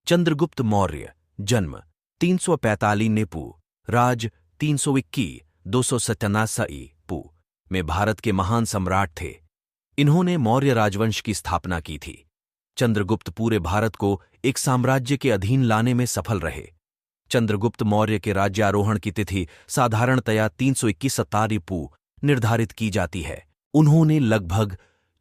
चंद्रगुप्त मौर्य जन्म 345 नेपू राज 321 297 पू में भारत के महान सम्राट थे। इन्होंने मौर्य राजवंश की स्थापना की थी। चंद्रगुप्त पूरे भारत को एक साम्राज्य के अधीन लाने में सफल रहे। चंद्रगुप्त मौर्य के राज्यारोहण की तिथि साधारणतया 321 पू निर्धारित की जाती है। उन्होंने लगभग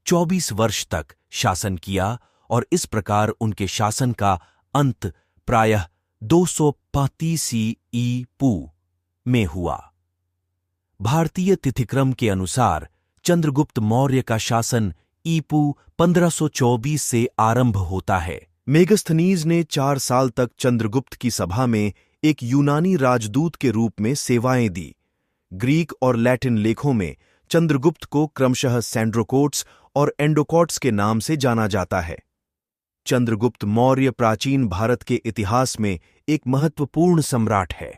24 वर्ष तक शासन किया और इस प्रकार उनके शासन का अंत प्रायः 235 ई पू में हुआ। भारतीय तिथिक्रम के अनुसार चंद्रगुप्त मौर्य का शासन ईपू 1524 से आरंभ होता है। मेगस्थनीज ने 4 साल तक चंद्रगुप्त की सभा में एक यूनानी राजदूत के रूप में सेवाएं दी। ग्रीक और लैटिन लेखों में चंद्रगुप्त को क्रमशः सैंड्रोकोट्स और एंडोकॉट्स के नाम से जाना जाता है। चंद्रगुप्त मौर्य प्राचीन भारत के इतिहास में एक महत्वपूर्ण सम्राट है।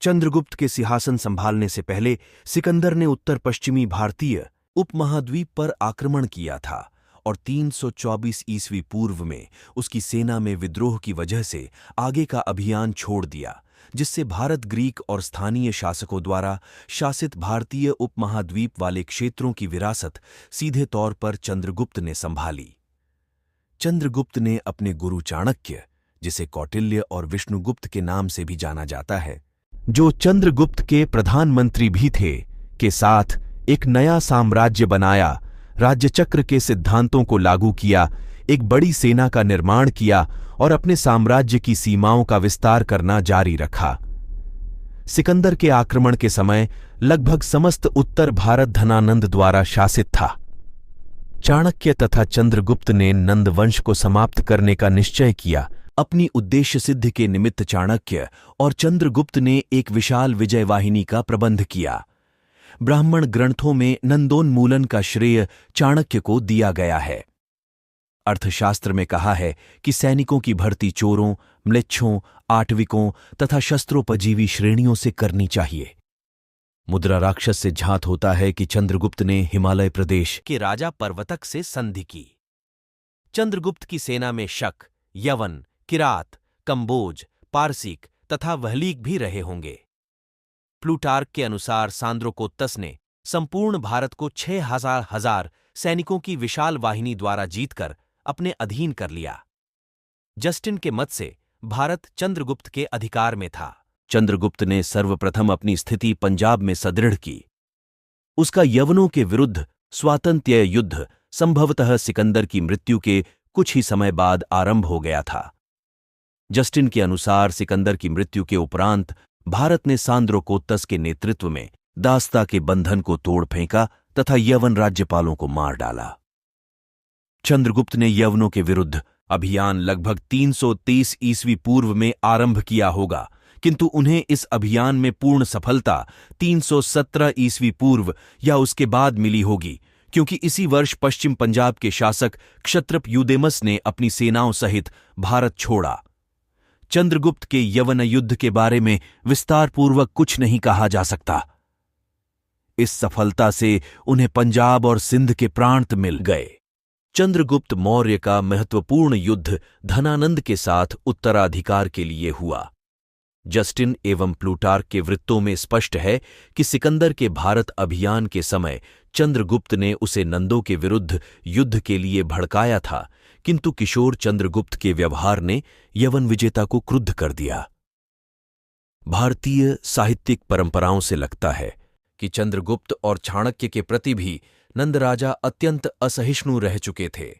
चंद्रगुप्त के सिंहासन संभालने से पहले सिकंदर ने उत्तर पश्चिमी भारतीय उपमहाद्वीप पर आक्रमण किया था और 324 ईस्वी पूर्व में उसकी सेना में विद्रोह की वजह से आगे का अभियान छोड़ दिया, जिससे भारत ग्रीक और स्थानीय शासकों द्वारा शासित भारतीय उपमहाद्वीप वाले क्षेत्रों की विरासत सीधे तौर पर चंद्रगुप्त ने संभाली। चंद्रगुप्त ने अपने गुरु चाणक्य, जिसे कौटिल्य और विष्णुगुप्त के नाम से भी जाना जाता है, जो चंद्रगुप्त के प्रधानमंत्री भी थे, के साथ एक नया साम्राज्य बनाया, राज्यचक्र के सिद्धांतों को लागू किया, एक बड़ी सेना का निर्माण किया और अपने साम्राज्य की सीमाओं का विस्तार करना जारी रखा। सिकंदर के आक्रमण के समय लगभग समस्त उत्तर भारत धनानंद द्वारा शासित था। चाणक्य तथा चंद्रगुप्त ने नंद वंश को समाप्त करने का निश्चय किया। अपनी उद्देश्य सिद्धि के निमित्त चाणक्य और चंद्रगुप्त ने एक विशाल विजय वाहिनी का प्रबंध किया। ब्राह्मण ग्रंथों में नंदोन्मूलन का श्रेय चाणक्य को दिया गया है। अर्थशास्त्र में कहा है कि सैनिकों की भर्ती चोरों, म्लेच्छों, आटविकों तथा शस्त्रोपजीवी श्रेणियों से करनी चाहिए। मुद्रा राक्षस से झात होता है कि चंद्रगुप्त ने हिमालय प्रदेश के राजा पर्वतक से संधि की। चंद्रगुप्त की सेना में शक, यवन, किरात, कंबोज, पारसिक तथा वहलीक भी रहे होंगे। प्लूटार्क के अनुसार सांद्रोकोत्तस ने संपूर्ण भारत को 6,000 सैनिकों की विशाल वाहिनी द्वारा जीतकर अपने अधीन कर लिया। जस्टिन के मत से भारत चंद्रगुप्त के अधिकार में था। चंद्रगुप्त ने सर्वप्रथम अपनी स्थिति पंजाब में सुदृढ़ की। उसका यवनों के विरुद्ध स्वातंत्र्य युद्ध संभवतः सिकंदर की मृत्यु के कुछ ही समय बाद आरंभ हो गया था। जस्टिन के अनुसार सिकंदर की मृत्यु के उपरांत भारत ने सांद्रोकोत्तस के नेतृत्व में दास्ता के बंधन को तोड़ फेंका तथा यवन राज्यपालों को मार डाला। चंद्रगुप्त ने यवनों के विरुद्ध अभियान लगभग 330 ईस्वी पूर्व में आरंभ किया होगा, किंतु उन्हें इस अभियान में पूर्ण सफलता 317 ईस्वी पूर्व या उसके बाद मिली होगी, क्योंकि इसी वर्ष पश्चिम पंजाब के शासक क्षत्रप यूदेमस ने अपनी सेनाओं सहित भारत छोड़ा। चंद्रगुप्त के यवन युद्ध के बारे में विस्तारपूर्वक कुछ नहीं कहा जा सकता। इस सफलता से उन्हें पंजाब और सिंध के प्रांत मिल गए। चंद्रगुप्त मौर्य का महत्वपूर्ण युद्ध धनानंद के साथ उत्तराधिकार के लिए हुआ। जस्टिन एवं प्लूटार्क के वृत्तों में स्पष्ट है कि सिकंदर के भारत अभियान के समय चंद्रगुप्त ने उसे नंदों के विरुद्ध युद्ध के लिए भड़काया था, किंतु किशोर चंद्रगुप्त के व्यवहार ने यवन विजेता को क्रुद्ध कर दिया। भारतीय साहित्यिक परंपराओं से लगता है कि चंद्रगुप्त और चाणक्य के प्रति भी नंद राजा अत्यंत असहिष्णु रह चुके थे।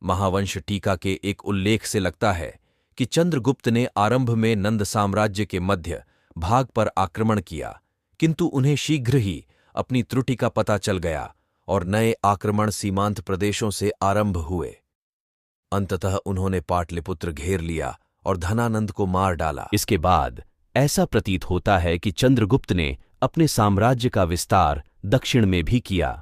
महावंश टीका के एक उल्लेख से लगता है कि चंद्रगुप्त ने आरंभ में नंद साम्राज्य के मध्य भाग पर आक्रमण किया, किंतु उन्हें शीघ्र ही अपनी त्रुटि का पता चल गया और नए आक्रमण सीमांत प्रदेशों से आरंभ हुए। अंततः उन्होंने पाटलिपुत्र घेर लिया और धनानंद को मार डाला। इसके बाद ऐसा प्रतीत होता है कि चंद्रगुप्त ने अपने साम्राज्य का विस्तार दक्षिण में भी किया।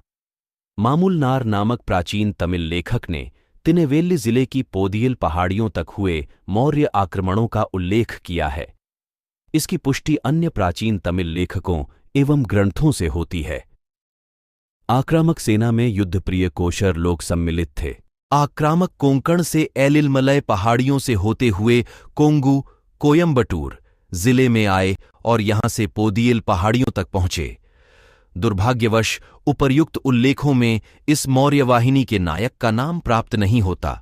मामूलनार नामक प्राचीन तमिल लेखक ने तिनेवेल्ली जिले की पोदियल पहाड़ियों तक हुए मौर्य आक्रमणों का उल्लेख किया है। इसकी पुष्टि अन्य प्राचीन तमिल लेखकों एवं ग्रंथों से होती है। आक्रामक सेना में युद्धप्रिय कोशर लोग सम्मिलित थे। आक्रामक कोंकण से एलिलमलय पहाड़ियों से होते हुए कोंगू कोयम्बटूर जिले में आए और यहां से पोदियल पहाड़ियों तक पहुंचे। दुर्भाग्यवश उपर्युक्त उल्लेखों में इस मौर्य वाहिनी के नायक का नाम प्राप्त नहीं होता,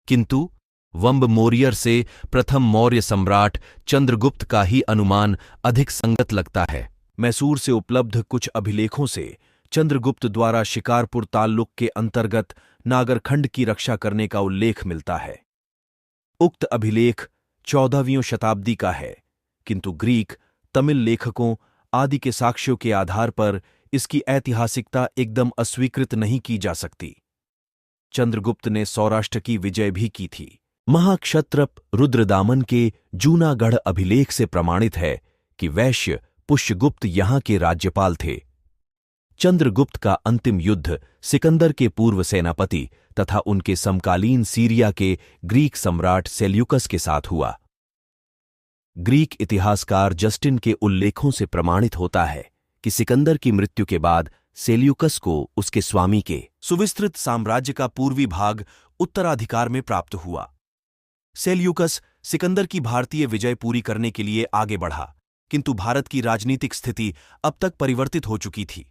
किंतु वंब मोरियर से प्रथम मौर्य सम्राट चंद्रगुप्त का ही अनुमान अधिक संगत लगता है। मैसूर से उपलब्ध कुछ अभिलेखों से चंद्रगुप्त द्वारा शिकारपुर ताल्लुक के अंतर्गत नागरखंड की रक्षा करने का उल्लेख मिलता है। उक्त अभिलेख 14वीं शताब्दी का है, किंतु ग्रीक, तमिल लेखकों आदि के साक्ष्यों के आधार पर इसकी ऐतिहासिकता एकदम अस्वीकृत नहीं की जा सकती। चंद्रगुप्त ने सौराष्ट्र की विजय भी की थी। महाक्षत्रप रुद्रदामन के जूनागढ़ अभिलेख से प्रमाणित है कि वैश्य पुष्यगुप्त यहां के राज्यपाल थे। चंद्रगुप्त का अंतिम युद्ध सिकंदर के पूर्व सेनापति तथा उनके समकालीन सीरिया के ग्रीक सम्राट सेल्यूकस के साथ हुआ। ग्रीक इतिहासकार जस्टिन के उल्लेखों से प्रमाणित होता है कि सिकंदर की मृत्यु के बाद सेल्यूकस को उसके स्वामी के सुविस्तृत साम्राज्य का पूर्वी भाग उत्तराधिकार में प्राप्त हुआ। सेल्यूकस सिकंदर की भारतीय विजय पूरी करने के लिए आगे बढ़ा, किंतु भारत की राजनीतिक स्थिति अब तक परिवर्तित हो चुकी थी।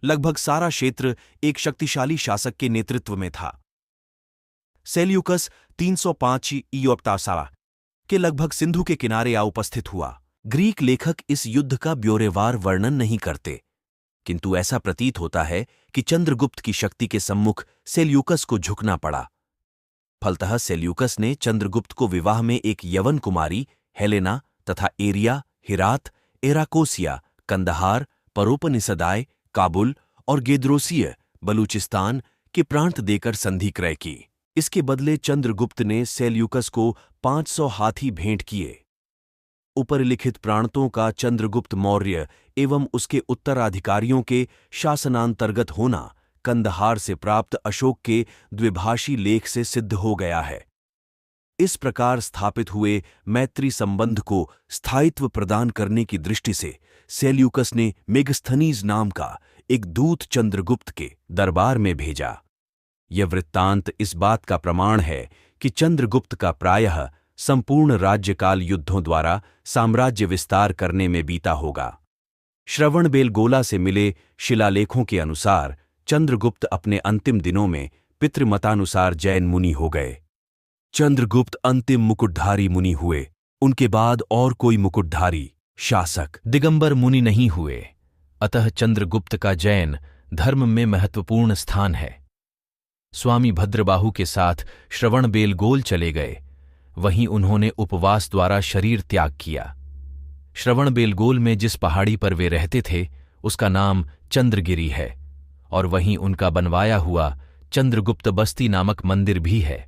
लगभग सारा क्षेत्र एक शक्तिशाली शासक के नेतृत्व में था। सेल्यूकस 305 ईसा के लगभग सिंधु के किनारे आ उपस्थित हुआ। ग्रीक लेखक इस युद्ध का ब्यौरेवार वर्णन नहीं करते, किंतु ऐसा प्रतीत होता है कि चंद्रगुप्त की शक्ति के सम्मुख सेल्यूकस को झुकना पड़ा। फलतः सेल्यूकस ने चंद्रगुप्त को विवाह में एक यवन कुमारी हेलेना तथा एरिया, हिरात, एराकोसिया, कंदहार, परोपनिसदाय, काबुल और गेद्रोसिय बलूचिस्तान के प्रांत देकर संधि क्रय की। इसके बदले चंद्रगुप्त ने सेल्यूकस को 500 हाथी भेंट किए। उपरिलिखित प्रांतों का चंद्रगुप्त मौर्य एवं उसके उत्तराधिकारियों के शासनांतर्गत होना कंदहार से प्राप्त अशोक के द्विभाषी लेख से सिद्ध हो गया है। इस प्रकार स्थापित हुए मैत्री संबंध को स्थायित्व प्रदान करने की दृष्टि से सेल्यूकस ने मेगस्थनीज नाम का एक दूत चंद्रगुप्त के दरबार में भेजा। यह वृत्तांत इस बात का प्रमाण है कि चंद्रगुप्त का प्रायः संपूर्ण राज्यकाल युद्धों द्वारा साम्राज्य विस्तार करने में बीता होगा। श्रवणबेलगोला से मिले शिलालेखों के अनुसार चंद्रगुप्त अपने अंतिम दिनों में पितृमतानुसार जैन मुनि हो गए। चंद्रगुप्त अंतिम मुकुटधारी मुनि हुए। उनके बाद और कोई मुकुटधारी शासक दिगंबर मुनि नहीं हुए। अतः चंद्रगुप्त का जैन धर्म में महत्वपूर्ण स्थान है। स्वामी भद्रबाहु के साथ श्रवणबेलगोल चले गए। वहीं उन्होंने उपवास द्वारा शरीर त्याग किया। श्रवणबेलगोल में जिस पहाड़ी पर वे रहते थे उसका नाम चंद्रगिरी है और वहीं उनका बनवाया हुआ चंद्रगुप्त बस्ती नामक मंदिर भी है।